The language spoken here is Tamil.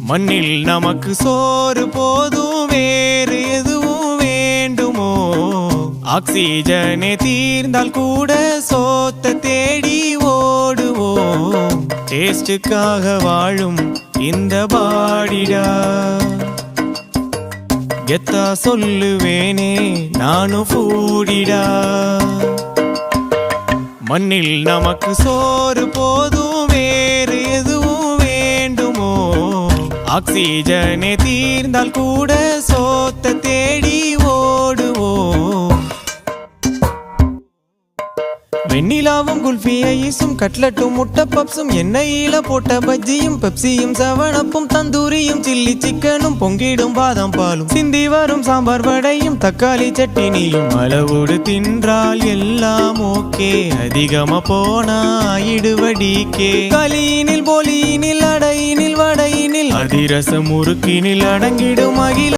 மண்ணில் நமக்கு சோறு போதும், வேறு எதுவும் வேண்டுமோ? ஆக்சிஜனே தீர்ந்தால் கூட சோத்த தேடி ஓடுவோம். டேஸ்டுக்காக வாழும் இந்த பாடிடா, கெத்தா சொல்லுவேனே நானும் ஃபூடிடா. மண்ணில் நமக்கு சோறு போதும், வேறு எதுவும் வேண்டுமோ? ஆக்சிஜனே தீர்ந்தால் கூட சோத்த தேடி ஓடுவோம். வெண்ணிலாவும் குல்ஃபி ஐஸும் கட்லட்டும் முட்டை பப்ஸும் எண்ணெயில போட்ட பஜ்ஜியும் பெப்சியும் செவனப்பும் தந்தூரியும் சில்லி சிக்கனும் பொங்கிடும் பாதாம் பாலும் சிந்தி வரும் சாம்பார் வடையும் தக்காளி சட்டினியும் அளவோடு தின்றால் எல்லாம் ஓகே. அதிகமா போனா ஆயிடுவடிக்கே. களியினில் போலியினில் அடையினில் வடையினில் அதிரசம் முறுக்கினில் அடங்கிடும் அகில